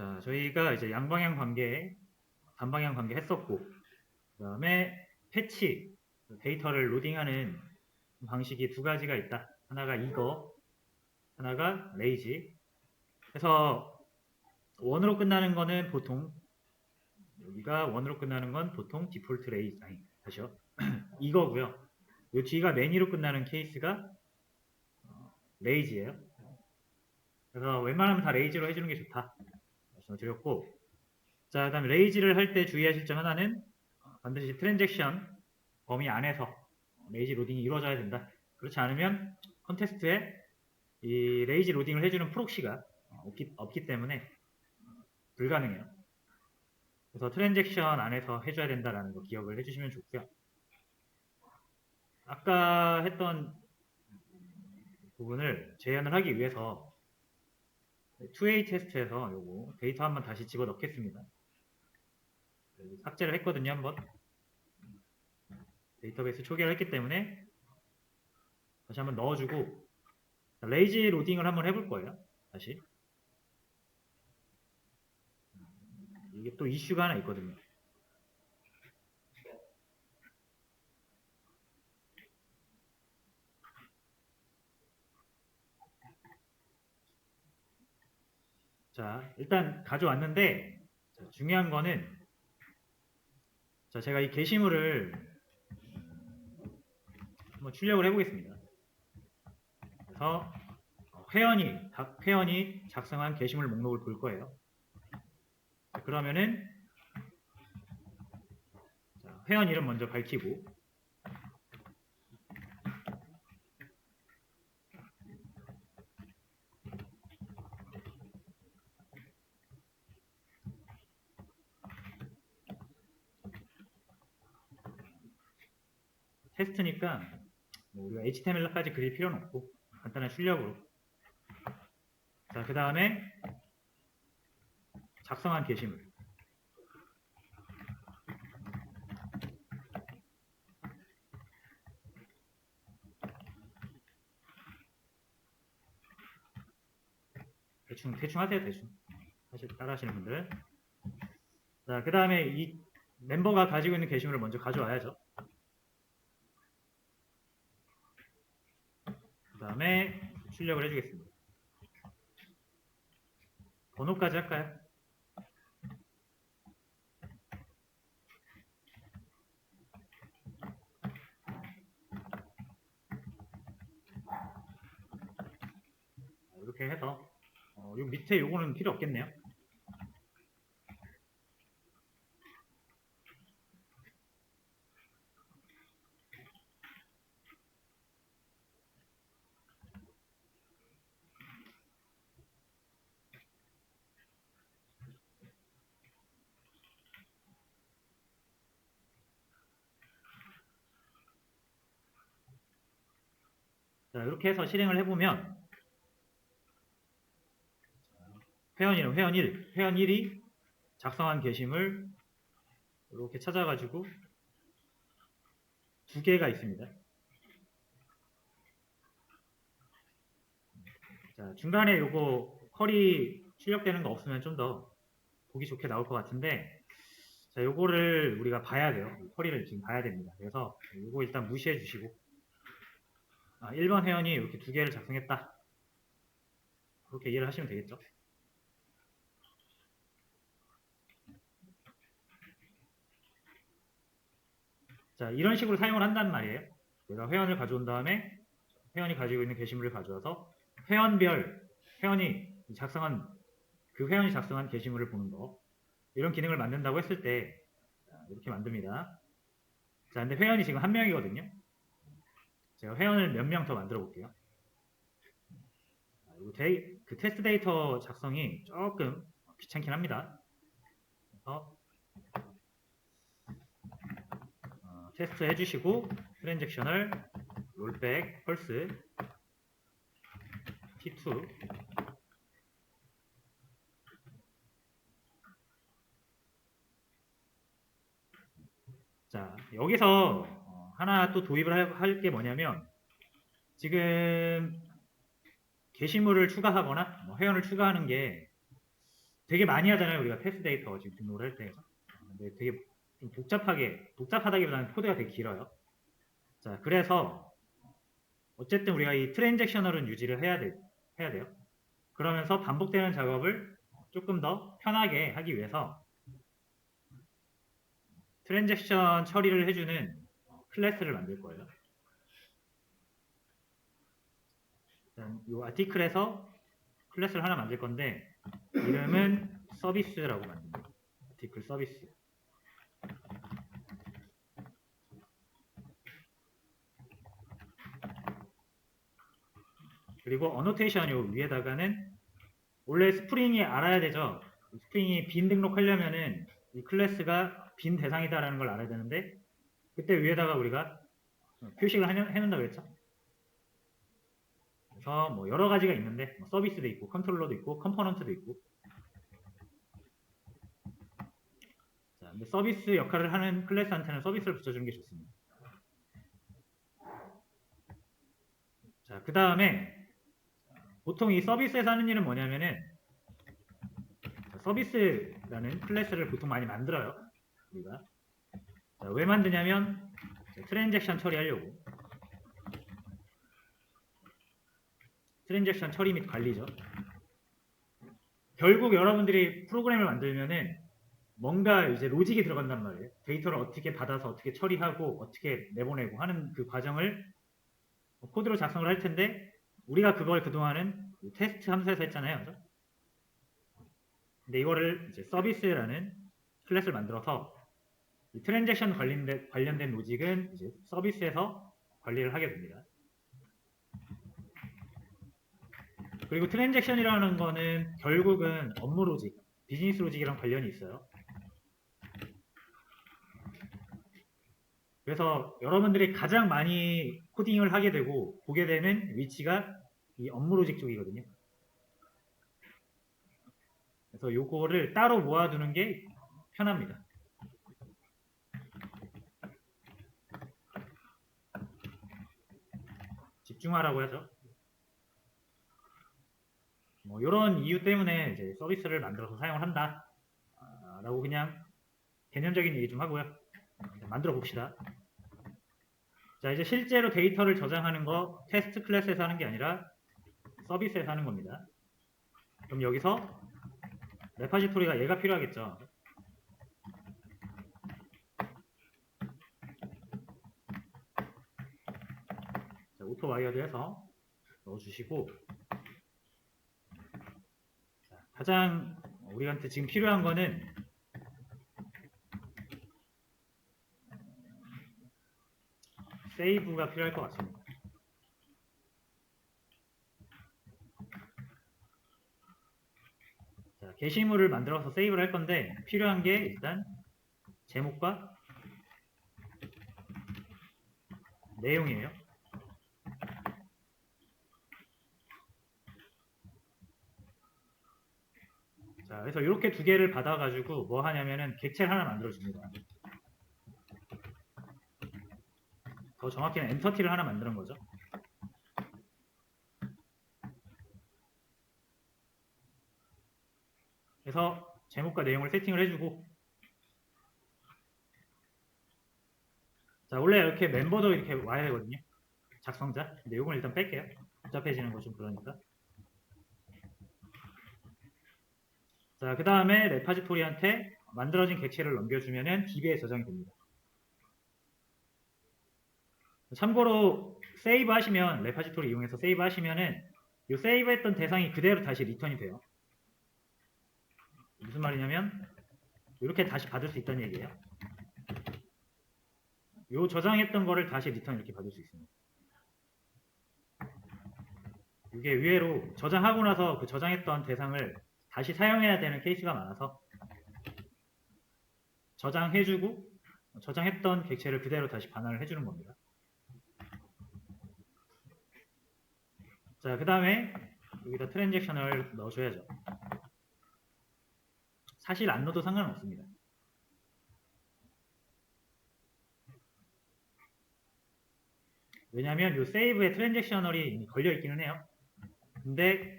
자, 저희가 이제 양방향 관계, 단방향 관계 했었고, 그 다음에 패치, 데이터를 로딩하는 방식이 두 가지가 있다. 하나가 이거, 하나가 레이지. 그래서 원으로 끝나는 거는 보통, 여기가 원으로 끝나는 건 보통 디폴트 레이지, 아니, 다시요. 이거고요. 이 뒤가 매니로 끝나는 케이스가 레이지예요. 그래서 웬만하면 다 레이지로 해주는 게 좋다. 말씀을 드렸고, 자, 그 다음에 레이지를 할 때 주의하실 점 하나는 반드시 트랜잭션 범위 안에서 레이지 로딩이 이루어져야 된다. 그렇지 않으면 컨텍스트에 이 레이지 로딩을 해주는 프록시가 없기 때문에 불가능해요. 그래서 트랜잭션 안에서 해줘야 된다라는 거 기억을 해주시면 좋고요. 아까 했던 부분을 재현을 하기 위해서 2A 테스트에서 요거 데이터 한번 다시 집어 넣겠습니다. 삭제를 했거든요, 한번. 데이터베이스 초기화를 했기 때문에 다시 한번 넣어주고 레이지 로딩을 한번 해볼 거예요. 다시. 이게 또 이슈가 하나 있거든요. 자, 일단 가져왔는데 자, 중요한 거는 자, 제가 이 게시물을 한번 출력을 해보겠습니다. 그래서 회원이 작성한 게시물 목록을 볼 거예요. 자, 그러면은 자, 회원 이름 먼저 밝히고 테스트니까 뭐 우리가 HTML까지 그릴 필요는 없고 간단한 출력으로 자, 그 다음에 작성한 게시물 대충 하세요. 대충 사실 따라 하시는 분들 자, 그 다음에 이 멤버가 가지고 있는 게시물을 먼저 가져와야죠. 그 다음에 출력을 해주겠습니다. 번호까지 할까요? 이렇게 해서 요 밑에 요거는 필요 없겠네요. 자, 이렇게 해서 실행을 해보면 회원 1이 작성한 게시물 이렇게 찾아가지고 두 개가 있습니다. 자, 중간에 요거 쿼리 출력되는 거 없으면 좀 더 보기 좋게 나올 것 같은데 자, 요거를 우리가 봐야 돼요. 쿼리를 지금 봐야 됩니다. 그래서 요거 일단 무시해 주시고 1번 회원이 이렇게 두 개를 작성했다. 그렇게 이해를 하시면 되겠죠. 자, 이런 식으로 사용을 한단 말이에요. 내가 회원을 가져온 다음에 회원이 가지고 있는 게시물을 가져와서 회원별 회원이 작성한 게시물을 보는 거 이런 기능을 만든다고 했을 때 이렇게 만듭니다. 자, 근데 회원이 지금 한 명이거든요. 제가 회원을 몇 명 더 만들어 볼게요. 그 테스트 데이터 작성이 조금 귀찮긴 합니다. 그래서 테스트 해주시고 트랜잭셔널 롤백 펄스 T2 자, 여기서 하나 또 도입을 할 게 뭐냐면 지금 게시물을 추가하거나 회원을 추가하는 게 되게 많이 하잖아요. 우리가 테스트 데이터 지금 등록을 할 때. 근데 되게 좀 복잡하다기보다는 코드가 되게 길어요. 자, 그래서 어쨌든 우리가 이 트랜잭셔널은 유지를 해야 돼요. 그러면서 반복되는 작업을 조금 더 편하게 하기 위해서 트랜잭션 처리를 해주는 클래스를 만들 거예요. 일단 이 아티클에서 클래스를 하나 만들 건데 이름은 서비스라고 만듭니다. 아티클 서비스. 그리고 어노테이션 요 위에다가는 원래 스프링이 알아야 되죠. 스프링이 빈 등록하려면은 이 클래스가 빈 대상이다라는 걸 알아야 되는데 그때 위에다가 우리가 표식을 해놓는다 그랬죠. 그래서 뭐 여러 가지가 있는데 뭐 서비스도 있고 컨트롤러도 있고 컴포넌트도 있고. 자, 근데 서비스 역할을 하는 클래스한테는 서비스를 붙여주는 게 좋습니다. 자, 그 다음에 보통 이 서비스에서 하는 일은 뭐냐면은 서비스라는 클래스를 보통 많이 만들어요. 우리가 자, 왜 만드냐면 트랜잭션 처리하려고. 트랜잭션 처리 및 관리죠. 결국 여러분들이 프로그램을 만들면은 뭔가 이제 로직이 들어간단 말이에요. 데이터를 어떻게 받아서 어떻게 처리하고 어떻게 내보내고 하는 그 과정을 코드로 작성을 할 텐데 우리가 그걸 그동안은 테스트 함수에서 했잖아요. 그죠? 근데 이거를 이제 서비스라는 클래스를 만들어서 이 트랜잭션 관련된 로직은 이제 서비스에서 관리를 하게 됩니다. 그리고 트랜잭션이라는 거는 결국은 업무 로직, 비즈니스 로직이랑 관련이 있어요. 그래서 여러분들이 가장 많이 코딩을 하게 되고 보게 되는 위치가 이 업무 로직 쪽이거든요. 그래서 요거를 따로 모아두는 게 편합니다. 집중하라고 하죠. 뭐 이런 이유 때문에 이제 서비스를 만들어서 사용을 한다 라고 그냥 개념적인 얘기 좀 하고요. 만들어 봅시다. 자, 이제 실제로 데이터를 저장하는 거 테스트 클래스에서 하는 게 아니라 서비스에서 하는 겁니다. 그럼 여기서 레파지토리가 얘가 필요하겠죠. 자, 오토 와이어드 해서 넣어주시고 자, 가장 우리한테 지금 필요한 거는 세이브가 필요할 것 같습니다. 자, 게시물을 만들어서 세이브를 할 건데 필요한 게 일단 제목과 내용이에요. 자, 그래서 이렇게 두 개를 받아가지고 뭐 하냐면은 객체를 하나 만들어줍니다. 더 정확히는 엔터티를 하나 만드는 거죠. 그래서 제목과 내용을 세팅을 해주고 자, 원래 이렇게 멤버도 이렇게 와야 되거든요. 작성자. 근데 이건 일단 뺄게요. 복잡해지는 거 좀 그러니까. 자, 그 다음에 레파지토리한테 만들어진 객체를 넘겨주면은 DB에 저장이 됩니다. 참고로 세이브 하시면 레파지토리 이용해서 세이브 하시면은 이 세이브했던 대상이 그대로 다시 리턴이 돼요. 무슨 말이냐면 이렇게 다시 받을 수 있다는 얘기예요. 이 저장했던 거를 다시 리턴 이렇게 받을 수 있습니다. 이게 의외로 저장하고 나서 그 저장했던 대상을 다시 사용해야 되는 케이스가 많아서 저장해주고 저장했던 객체를 그대로 다시 반환을 해주는 겁니다. 자, 그 다음에 여기다 트랜잭션을 넣어줘야죠. 사실 안 넣어도 상관없습니다. 왜냐하면 이 세이브에 트랜잭셔널이 걸려 있기는 해요. 근데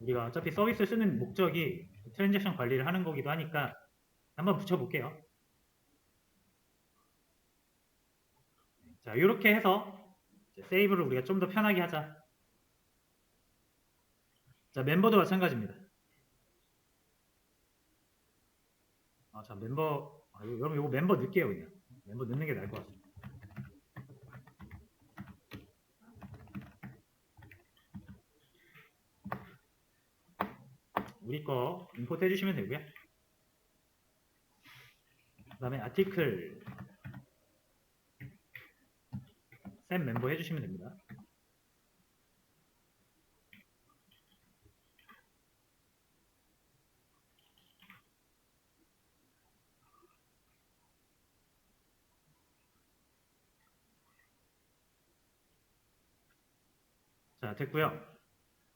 우리가 어차피 서비스 쓰는 목적이 트랜잭션 관리를 하는 거기도 하니까 한번 붙여볼게요. 자, 이렇게 해서 세이브를 우리가 좀 더 편하게 하자. 자, 멤버도 마찬가지입니다. 자, 여러분 이거 멤버 넣을게요, 그냥. 멤버 넣는 게 나을 것 같습니다. 우리 거 임포트 해주시면 되고요. 그 다음에 아티클 샘 멤버 해주시면 됩니다. 자, 됐고요.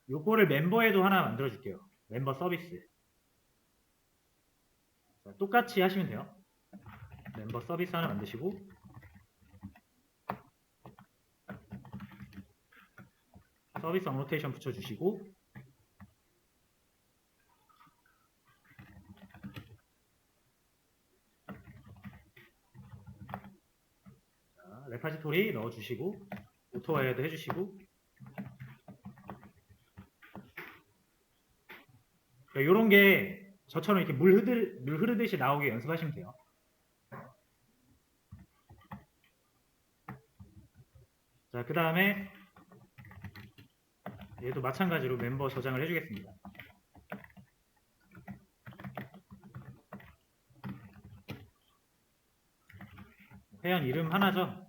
요거를 멤버에도 하나 만들어 줄게요. 멤버 서비스. 자, 똑같이 하시면 돼요. 멤버 서비스 하나 만드시고, 서비스 어노테이션 붙여주시고, 자, 레파지토리 넣어주시고, 오토와이어도 해주시고, 요런 게 저처럼 이렇게 물 흐르듯이 나오게 연습하시면 돼요. 자, 그 다음에 얘도 마찬가지로 멤버 저장을 해주겠습니다. 회원 이름 하나죠?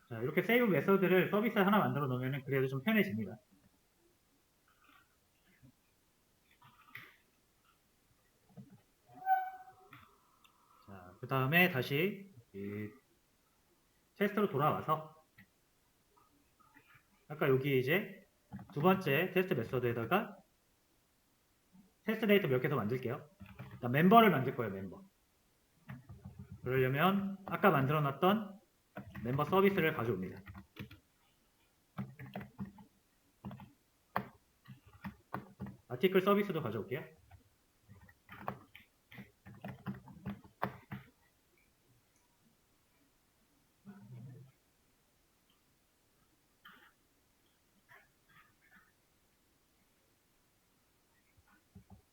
자, 이렇게 세이브 메서드를 서비스 하나 만들어 놓으면 그래도 좀 편해집니다. 자, 그 다음에 다시 이 테스트로 돌아와서 아까 여기 이제 두 번째 테스트 메서드에다가 테스트 데이터 몇 개 더 만들게요. 멤버를 만들 거예요, 멤버. 그러려면 아까 만들어 놨던 멤버 서비스를 가져옵니다. 아티클 서비스도 가져올게요.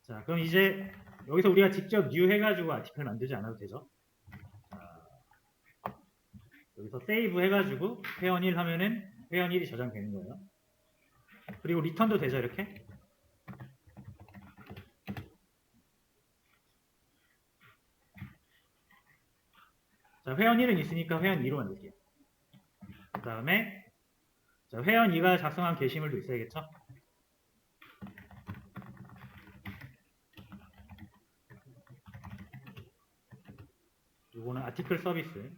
자, 그럼 이제 여기서 우리가 직접 new 해가지고 아티클 만들지 않아도 되죠. 자, 여기서 세이브 해가지고 회원 1 하면은 회원 1이 저장되는 거예요. 그리고 리턴도 되죠, 이렇게. 자, 회원 1은 있으니까 회원 2로 만들게요. 그 다음에 회원 2가 작성한 게시물도 있어야겠죠. 요거는 아티클 서비스.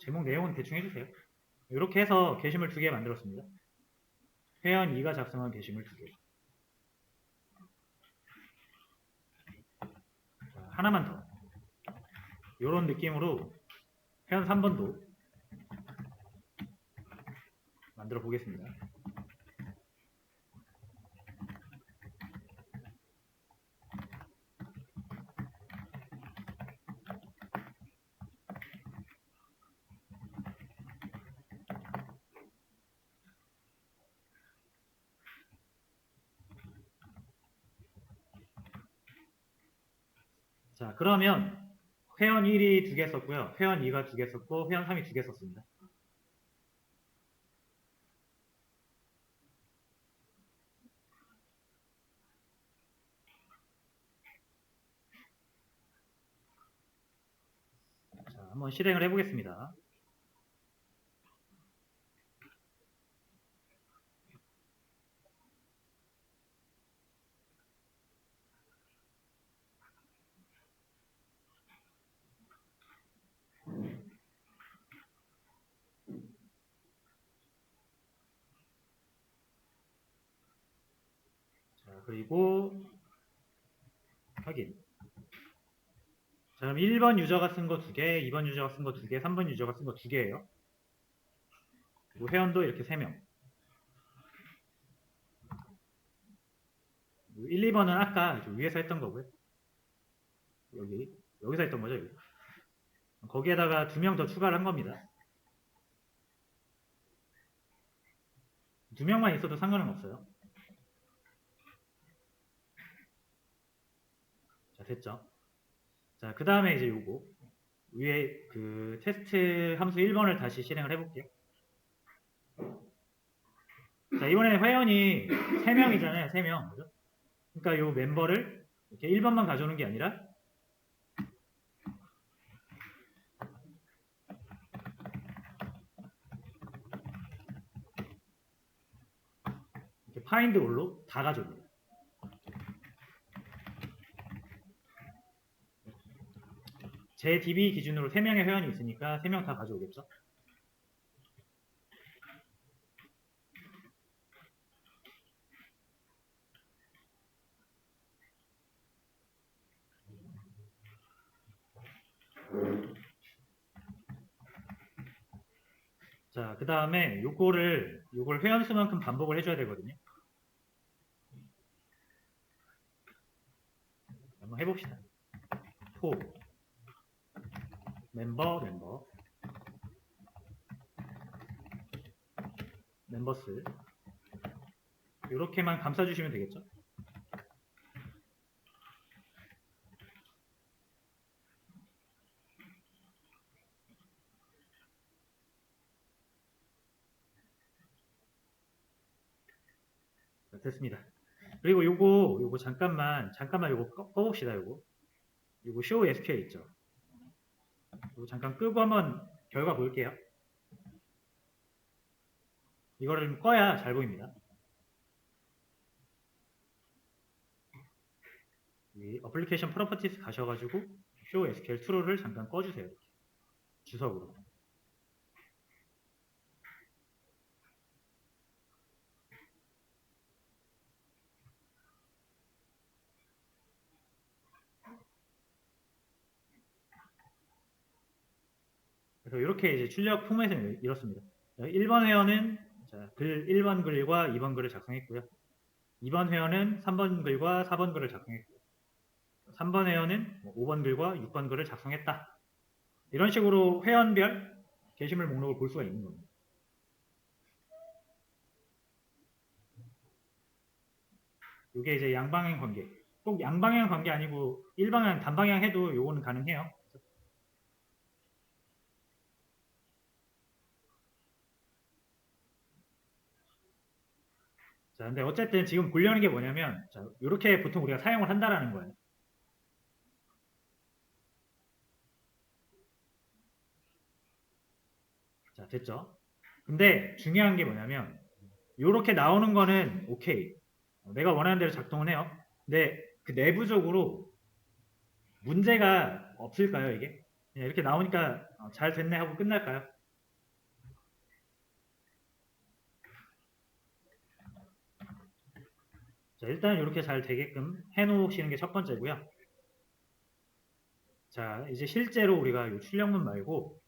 제목 내용은 대충 해주세요. 이렇게 해서 게시물 2개 만들었습니다. 회원 2가 작성한 게시물 2개. 자, 하나만 더. 이런 느낌으로 회원 3번도 만들어 보겠습니다. 자, 그러면 회원 1이 2개 썼고요. 회원 2가 2개 썼고 회원 3이 2개 썼습니다. 자, 한번 실행을 해보겠습니다. 자, 그리고 확인. 자, 그럼 1번 유저가 쓴 거 2개, 2번 유저가 쓴 거 2개, 3번 유저가 쓴 거 2개예요. 그리고 회원도 이렇게 3명. 1, 2번은 아까 위에서 했던 거고요. 여기서 했던 거죠. 여기. 거기에다가 2명 더 추가를 한 겁니다. 2명만 있어도 상관은 없어요. 자, 됐죠. 자, 그 다음에 이제 요거 위에 그 테스트 함수 1번을 다시 실행을 해볼게요. 자, 이번에 회원이 3명이잖아요. 3명. 그죠? 그러니까 요 멤버를 이렇게 1번만 가져오는 게 아니라 이렇게 find all로 다 가져옵니다. 제 DB 기준으로 3명의 회원이 있으니까 3명 다 가져오겠죠. 자, 그 다음에 요걸 회원 수만큼 반복을 해줘야 되거든요. 한번 해봅시다. for 멤버스 이렇게만 감싸주시면 되겠죠. 자, 됐습니다. 그리고 요거 잠깐만 요거 꺼봅시다. 요거 show SQL 있죠. 요거 잠깐 끄고 한번 결과 볼게요. 이거를 좀 꺼야 잘 보입니다. 이 어플리케이션 프로퍼티스 가셔가지고 show SQL true를 잠깐 꺼주세요. 이렇게. 주석으로. 그래서 이렇게 이제 출력 포맷은 이렇습니다. 1번 회원은 자, 1번 글과 2번 글을 작성했고요. 2번 회원은 3번 글과 4번 글을 작성했고요. 3번 회원은 5번 글과 6번 글을 작성했다. 이런 식으로 회원별 게시물 목록을 볼 수가 있는 겁니다. 이게 이제 양방향 관계. 꼭 양방향 관계 아니고 일방향, 단방향 해도 요거는 가능해요. 자, 근데 어쨌든 지금 보려는 게 뭐냐면, 자, 이렇게 보통 우리가 사용을 한다라는 거예요. 자, 됐죠? 근데 중요한 게 뭐냐면, 이렇게 나오는 거는 오케이. 내가 원하는 대로 작동을 해요. 근데 그 내부적으로 문제가 없을까요, 이게? 그냥 이렇게 나오니까 잘 됐네 하고 끝날까요? 자, 일단 이렇게 잘 되게끔 해놓으시는 게 첫 번째고요. 자, 이제 실제로 우리가 이 출력문 말고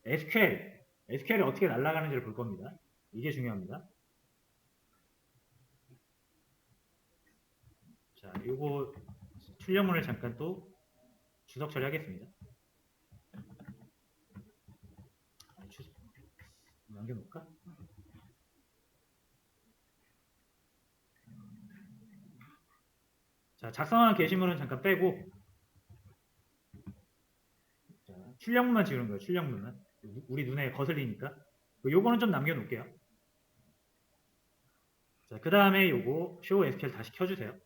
SQL이 어떻게 날아가는지를 볼 겁니다. 이게 중요합니다. 자, 요거 출력문을 잠깐 또 주석 처리하겠습니다. 남겨놓을까? 자, 작성한 게시물은 잠깐 빼고 출력문만 지우는 거예요. 출력문만. 우리 눈에 거슬리니까. 요거는 좀 남겨놓을게요. 자, 그 다음에 요거 show SQL 다시 켜주세요.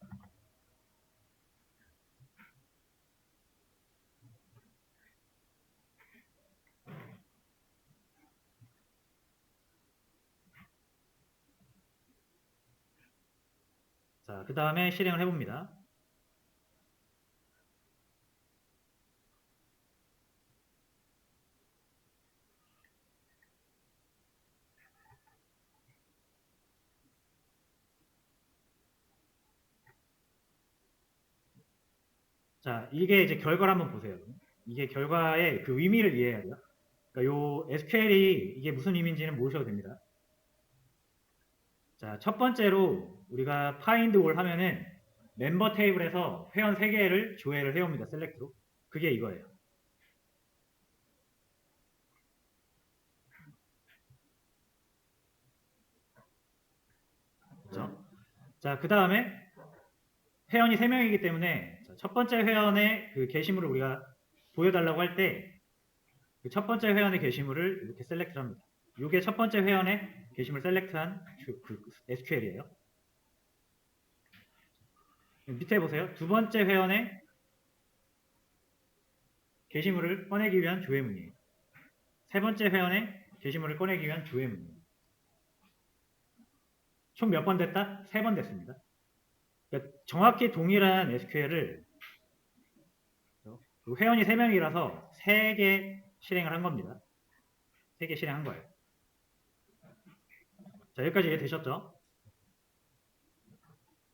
자, 그 다음에 실행을 해봅니다. 자, 이게 이제 결과를 한번 보세요. 이게 결과의 그 의미를 이해해야 돼요. 그러니까 요 SQL이 이게 무슨 의미인지는 모르셔도 됩니다. 자, 첫 번째로 우리가 find all 하면은 멤버 테이블에서 회원 3개를 조회를 해옵니다. 셀렉트로. 그게 이거예요. 그렇죠? 자, 그 다음에 회원이 3명이기 때문에 첫 번째 회원의 그 게시물을 우리가 보여달라고 할 때 그 첫 번째 회원의 게시물을 이렇게 셀렉트를 합니다. 이게 첫 번째 회원의 게시물 셀렉트한 그 SQL이에요. 밑에 보세요. 두 번째 회원의 게시물을 꺼내기 위한 조회문이에요. 세 번째 회원의 게시물을 꺼내기 위한 조회문이에요. 총 몇 번 됐다? 3번 됐습니다. 그러니까 정확히 동일한 SQL을 회원이 3명이라서 3개 실행을 한 겁니다. 3개 실행한 거예요. 자, 여기까지 이해되셨죠?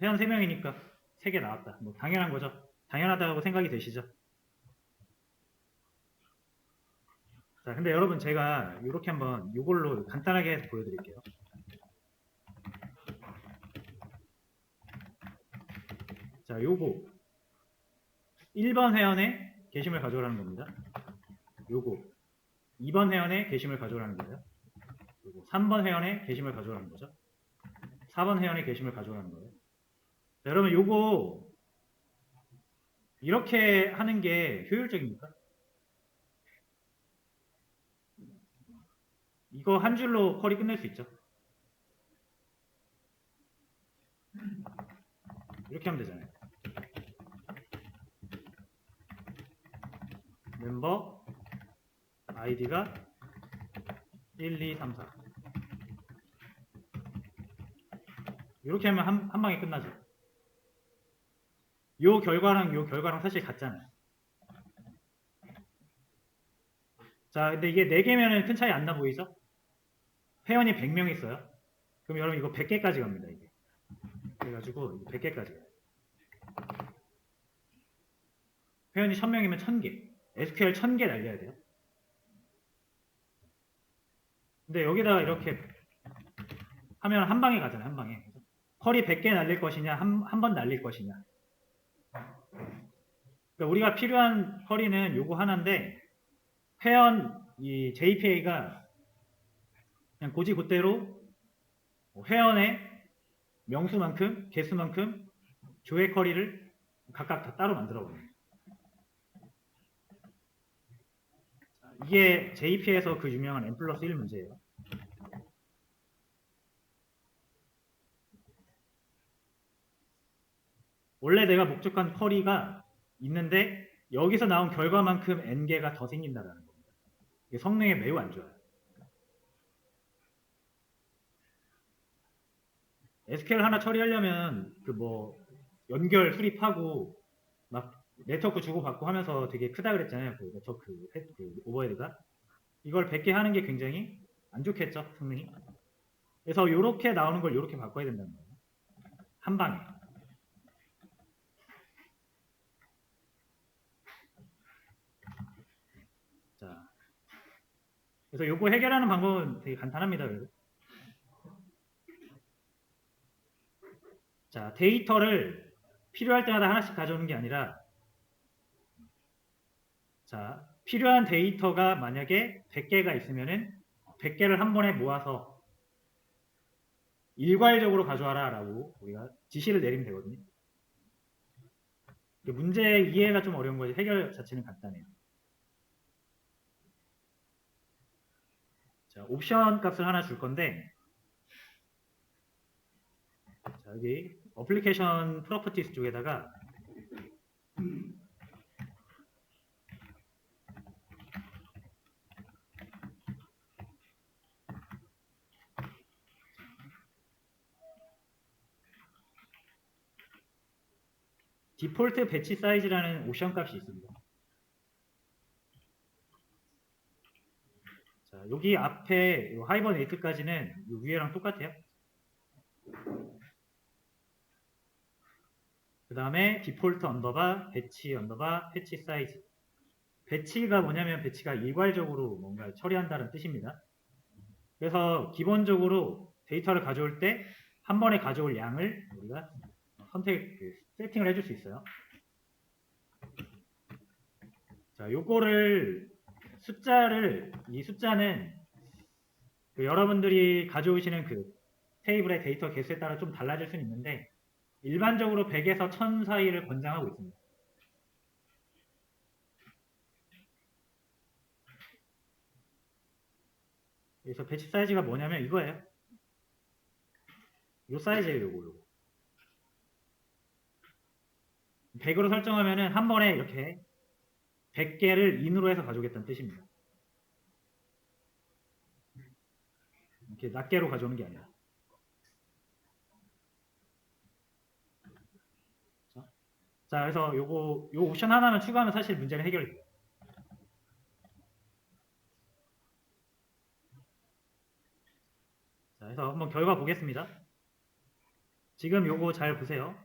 회원 3명이니까 3개 나왔다. 뭐 당연한 거죠. 당연하다고 생각이 되시죠? 자, 근데 여러분 제가 이렇게 한번 이걸로 간단하게 해서 보여드릴게요. 자, 요거 1번 회원의 게시물 가져오라는 겁니다. 요거 2번 회원의 게시물 가져오라는 거예요. 요거 3번 회원의 게시물 가져오라는 거죠. 4번 회원의 게시물 가져오라는 거예요. 자, 여러분 요거 이렇게 하는 게 효율적입니까? 이거 한 줄로 쿼리 끝낼 수 있죠. 이렇게 하면 되잖아요. 멤버 아이디가 1, 2, 3, 4 이렇게 하면 한 방에 끝나죠. 요 결과랑 사실 같잖아요. 자, 근데 이게 4개면은 큰 차이 안 나 보이죠? 회원이 100명 있어요. 그럼 여러분 이거 100개까지 갑니다. 이게. 그래가지고 100개까지 가요. 회원이 1000명이면 1000개. SQL 1000개 날려야 돼요. 근데 여기다가 이렇게 하면 한 방에 가잖아요. 한 방에. 쿼리 100개 날릴 것이냐, 한 번 날릴 것이냐. 그러니까 우리가 필요한 쿼리는 요거 하나인데 회원 이 JPA가 그냥 고지고대로 회원의 명수만큼, 개수만큼 조회 쿼리를 각각 다 따로 만들어 버려요. 이게 JP에서 그 유명한 N+1 문제예요. 원래 내가 목적한 쿼리가 있는데 여기서 나온 결과만큼 n개가 더 생긴다는 겁니다. 이게 성능에 매우 안 좋아요. SQL 하나 처리하려면 그 뭐 연결 수립하고 막 네트워크 주고받고 하면서 되게 크다 그랬잖아요. 그 네트워크 그 오버헤드가. 이걸 100개 하는 게 굉장히 안 좋겠죠, 성능이. 그래서 이렇게 나오는 걸 이렇게 바꿔야 된다는 거예요. 한 방에. 자, 그래서 요거 해결하는 방법은 되게 간단합니다. 그래도. 자, 데이터를 필요할 때마다 하나씩 가져오는 게 아니라 자, 필요한 데이터가 만약에 100개가 있으면은 100개를 한 번에 모아서 일괄적으로 가져와라 라고 우리가 지시를 내리면 되거든요. 문제 이해가 좀 어려운 거지 해결 자체는 간단해요. 자, 옵션 값을 하나 줄 건데, 자, 여기 어플리케이션 프로퍼티스 쪽에다가 디폴트 배치 사이즈라는 옵션 값이 있습니다. 자, 여기 앞에 하이버네이트까지는 위에랑 똑같아요. 그 다음에 디폴트 언더바 배치 언더바 패치 사이즈. 배치가 뭐냐면 배치가 일괄적으로 뭔가 처리한다는 뜻입니다. 그래서 기본적으로 데이터를 가져올 때 한 번에 가져올 양을 우리가 세팅을 해줄 수 있어요. 자, 요거를 이 숫자는 여러분들이 가져오시는 그 테이블의 데이터 개수에 따라 좀 달라질 수는 있는데 일반적으로 100에서 1000 사이를 권장하고 있습니다. 그래서 배치 사이즈가 뭐냐면 이거예요. 요 사이즈예요, 요거. 100으로 설정하면은 한 번에 이렇게 100개를 인으로 해서 가져오겠다는 뜻입니다. 이렇게 낱개로 가져오는 게 아니라. 자, 그래서 요 옵션 하나만 추가하면 사실 문제는 해결이 돼요. 자, 그래서 한번 결과 보겠습니다. 지금 요거 잘 보세요.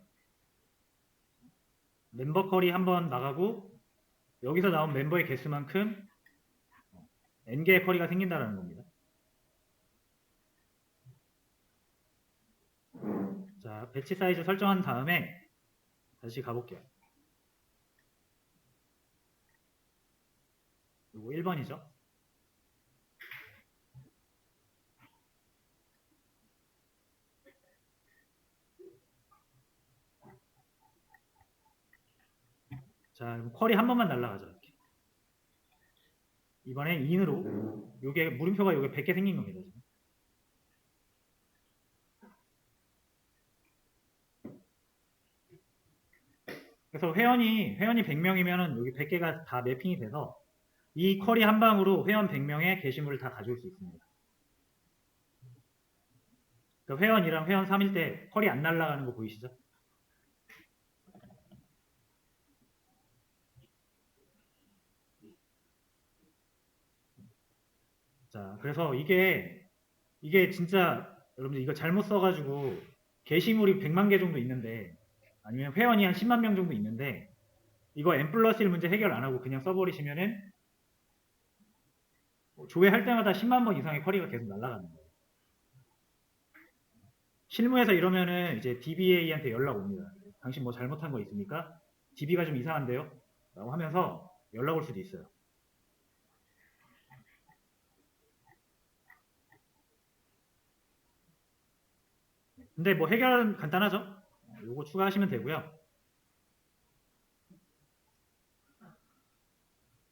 멤버 컬이 한번 나가고 여기서 나온 멤버의 개수만큼 n개의 쿼리가 생긴다는 겁니다. 자, 배치 사이즈 설정한 다음에 다시 가볼게요. 이거 1번이죠. 자, 쿼리 한 번만 날라가죠. 이렇게. 이번엔 in으로 요게 물음표가 요게 100개 생긴 겁니다. 지금. 그래서 회원이 100명이면은 여기 100개가 다 매핑이 돼서 이 쿼리 한 방으로 회원 100명의 게시물을 다 가져올 수 있습니다. 그러니까 회원이랑 회원 3일 때 쿼리 안 날라가는 거 보이시죠? 자, 그래서 이게 진짜 여러분들 이거 잘못 써가지고 게시물이 100만 개 정도 있는데 아니면 회원이 한 10만 명 정도 있는데 이거 n+1 문제 해결 안 하고 그냥 써버리시면은 조회할 때마다 10만 번 이상의 쿼리가 계속 날아가는 거예요. 실무에서 이러면은 이제 DBA한테 연락 옵니다. 당신 뭐 잘못한 거 있습니까? DB가 좀 이상한데요? 라고 하면서 연락 올 수도 있어요. 근데 뭐 해결은 간단하죠? 요거 추가하시면 되고요.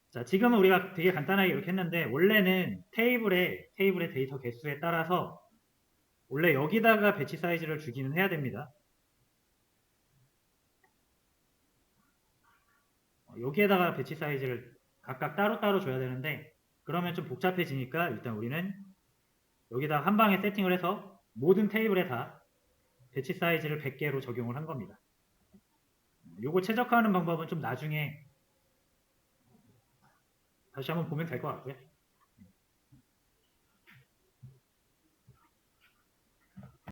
자, 지금은 우리가 되게 간단하게 이렇게 했는데 원래는 테이블의 데이터 개수에 따라서 원래 여기다가 배치 사이즈를 주기는 해야 됩니다. 여기에다가 배치 사이즈를 각각 따로따로 줘야 되는데 그러면 좀 복잡해지니까 일단 우리는 여기다 한 방에 세팅을 해서 모든 테이블에 다 배치 사이즈를 100개로 적용을 한 겁니다. 요거 최적화하는 방법은 좀 나중에 다시 한번 보면 될 것 같고요.